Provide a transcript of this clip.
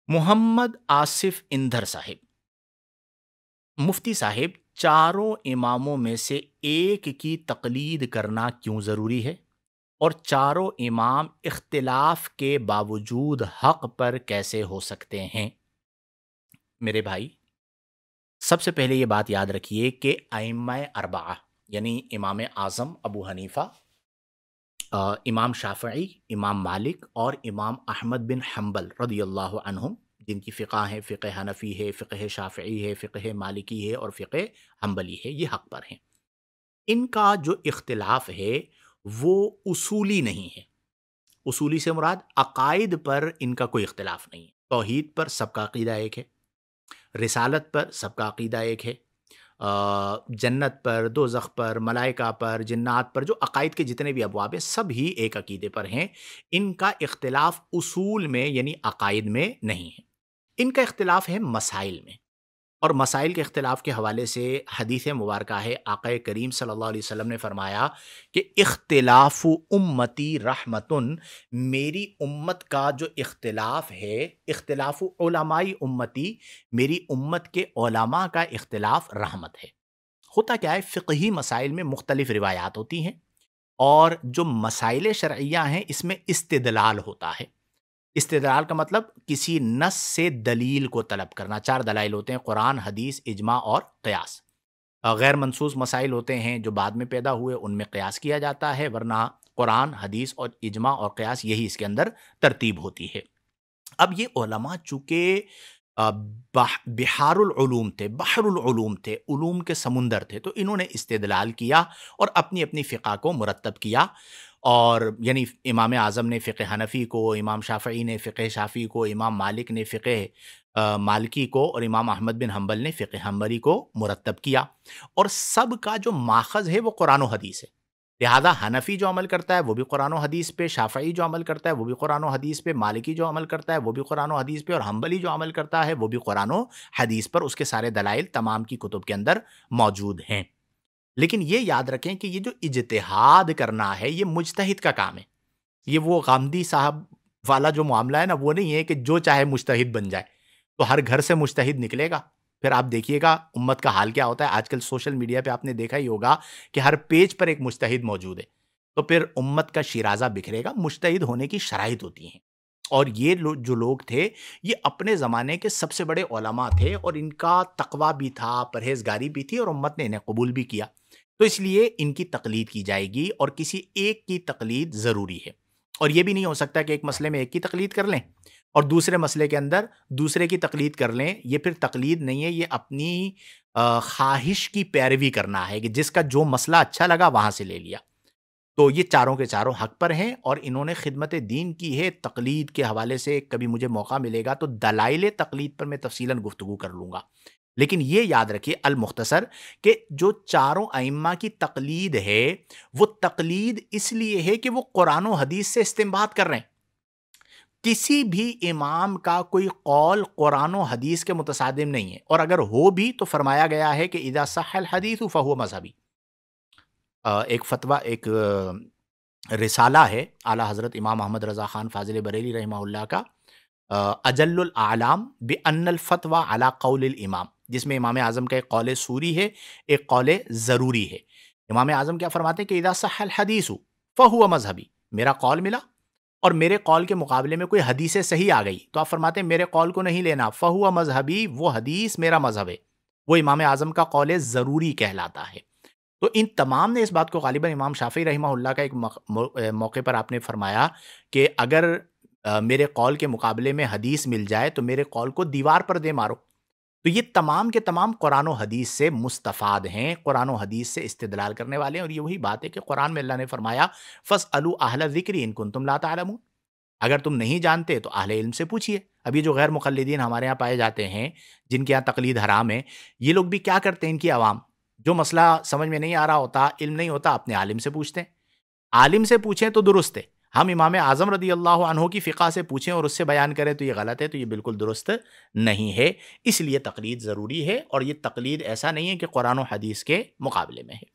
محمد آصف اندر صاحب، مفتی صاحب، چاروں اماموں میں سے ایک کی تقلید کرنا کیوں ضروری ہے؟ اور چاروں امام اختلاف کے باوجود حق پر کیسے ہو سکتے ہیں؟ میرے بھائی، سب سے پہلے یہ بات یاد رکھیے کہ ائمہ اربعہ یعنی امام اعظم ابو حنیفہ، امام شافعی، امام مالک اور امام احمد بن حنبل رضی اللہ عنہم، جن کی فقہ ہیں، فقہ حنفی ہے، فقہ شافعی ہے، فقہ مالکی ہے اور فقہ حنبلی ہے، یہ حق پر ہیں۔ ان کا جو اختلاف ہے وہ اصولی نہیں ہے۔ اصولی سے مراد عقائد پر ان کا کوئی اختلاف نہیں ہے۔ توحید پر سب کا عقیدہ ایک ہے، رسالت پر سب کا عقیدہ ایک ہے، جنت پر، دوزخ پر، ملائکہ پر، جنات پر، جو عقائد کے جتنے بھی ابواب ہیں سب ہی ایک عقیدے پر ہیں۔ ان کا اختلاف اصول میں یعنی عقائد میں نہیں ہے، ان کا اختلاف ہے مسائل میں۔ اور مسائل کے اختلاف کے حوالے سے حدیث مبارکہ ہے، آقا کریم صلی اللہ علیہ وسلم نے فرمایا کہ اختلاف امتی رحمتن، میری امت کا جو اختلاف ہے، اختلاف علمائی امتی، میری امت کے علماء کا اختلاف رحمت ہے۔ ہوتا کیا ہے، فقہی مسائل میں مختلف روایات ہوتی ہیں، اور جو مسائل شرعیہ ہیں اس میں استدلال ہوتا ہے۔ استدلال کا مطلب کسی نص سے دلیل کو طلب کرنا۔ چار دلائل ہوتے ہیں: قرآن، حدیث، اجماع اور قیاس۔ غیر منصوص مسائل ہوتے ہیں جو بعد میں پیدا ہوئے، ان میں قیاس کیا جاتا ہے، ورنہ قرآن، حدیث اور اجماع اور قیاس یہی اس کے اندر ترتیب ہوتی ہے۔ اب یہ علماء چونکہ بحار العلوم تھے، بحر العلوم تھے، علوم کے سمندر تھے، تو انہوں نے استدلال کیا اور اپنی اپنی فقہ کو مرتب کیا۔ اور یعنی امام اعظم نے فقہ حنفی کو، امام شافعی نے فقہ شافعی کو، امام مالک نے فقہ مالکی کو، اور امام احمد بن حنبل نے فقہ حنبلی کو مرتب کیا۔ اور سب کا جو ماخذ ہے وہ قرآن و حدیث ہے، لہذا حنفی جو عمل کرتا ہے وہ بھی قرآن و حدیث پہ، شافعی جو عمل کرتا ہے وہ بھی قرآن و حدیث پہ، مالکی جو عمل کرتا ہے وہ بھی قرآن و حدیث پہ، اور حنبلی جو عمل کرتا ہے وہ بھی قرآن و حدیث پر۔ اس کے سارے دلائل تمام کی کتب کے اندر موجود ہیں۔ لیکن یہ یاد رکھیں کہ یہ جو اجتہاد کرنا ہے یہ مجتہد کا کام ہے۔ یہ وہ غامدی صاحب والا جو معاملہ ہے نا، وہ نہیں ہے کہ جو چاہے مجتہد بن جائے، تو ہر گھر سے مجتہد نکلے گا۔ پھر آپ دیکھیے گا امت کا حال کیا ہوتا ہے۔ آج کل سوشل میڈیا پہ آپ نے دیکھا ہی ہوگا کہ ہر پیج پر ایک مجتہد موجود ہے، تو پھر امت کا شیرازہ بکھرے گا۔ مجتہد ہونے کی شرائط ہوتی ہیں، اور یہ جو لوگ تھے یہ اپنے زمانے کے سب سے بڑے علماء تھے، اور ان کا تقویٰ بھی تھا، پرہیزگاری بھی تھی، اور امت نے انہیں قبول بھی کیا۔ تو اس لیے ان کی تقلید کی جائے گی، اور کسی ایک کی تقلید ضروری ہے۔ اور یہ بھی نہیں ہو سکتا کہ ایک مسئلے میں ایک کی تقلید کر لیں اور دوسرے مسئلے کے اندر دوسرے کی تقلید کر لیں۔ یہ پھر تقلید نہیں ہے، یہ اپنی خواہش کی پیروی کرنا ہے کہ جس کا جو مسئلہ اچھا لگا وہاں سے لے لیا۔ تو یہ چاروں کے چاروں حق پر ہیں، اور انہوں نے خدمت دین کی ہے۔ تقلید کے حوالے سے کبھی مجھے موقع ملے گا تو دلائل تقلید پر میں تفصیلاً گفتگو کر لوں گا۔ لیکن یہ یاد رکھیے المختصر کہ جو چاروں ائمہ کی تقلید ہے وہ تقلید اس لیے ہے کہ وہ قرآن و حدیث سے استنباط کر رہے ہیں۔ کسی بھی امام کا کوئی قول قرآن و حدیث کے متصادم نہیں ہے، اور اگر ہو بھی تو فرمایا گیا ہے کہ اذا صح الحدیث فہو مذہبی۔ ایک فتویٰ، ایک رسالہ ہے اعلیٰ حضرت امام محمد رضا خان فاضل بریلی رحمہ اللہ کا، اجل الاعلام بان الفتویٰ علی قول الامام، جس میں امام اعظم کا ایک قول سوری ہے، ایک قول ضروری ہے۔ امام اعظم کیا فرماتے ہیں کہ اذا صح الحدیث فہو مذہبی، میرا قول ملا اور میرے قول کے مقابلے میں کوئی حدیث صحیح آ گئی تو آپ فرماتے ہیں میرے قول کو نہیں لینا، فہو مذہبی، وہ حدیث میرا مذہب ہے۔ وہ امام اعظم کا قول ضروری کہلاتا ہے۔ تو ان تمام نے اس بات کو، غالباً امام شافعی رحمہ اللہ کا ایک موقع پر آپ نے فرمایا کہ اگر میرے قول کے مقابلے میں حدیث مل جائے تو میرے قول کو دیوار پر دے مارو۔ تو یہ تمام کے تمام قرآن و حدیث سے مستفاد ہیں، قرآن و حدیث سے استدلال کرنے والے ہیں۔ اور یہ وہی بات ہے کہ قرآن میں اللہ نے فرمایا فَاسْأَلُوا أَهْلَ الذِّكْرِ إِن كُنتُمْ لَا تَعْلَمُونَ، اگر تم نہیں جانتے تو اہل علم سے پوچھیے۔ اب یہ جو غیر مقلدین ہمارے یہاں پائے جاتے ہیں، جن کے یہاں تقلید حرام ہے، یہ لوگ بھی کیا کرتے ہیں، ان کی عوام جو مسئلہ سمجھ میں نہیں آ رہا ہوتا، علم نہیں ہوتا، اپنے عالم سے پوچھتے ہیں۔ عالم سے پوچھیں تو درست ہے، ہم امام اعظم رضی اللہ عنہ کی فقہ سے پوچھیں اور اس سے بیان کریں تو یہ غلط ہے، تو یہ بالکل درست نہیں ہے۔ اس لیے تقلید ضروری ہے، اور یہ تقلید ایسا نہیں ہے کہ قرآن و حدیث کے مقابلے میں ہے۔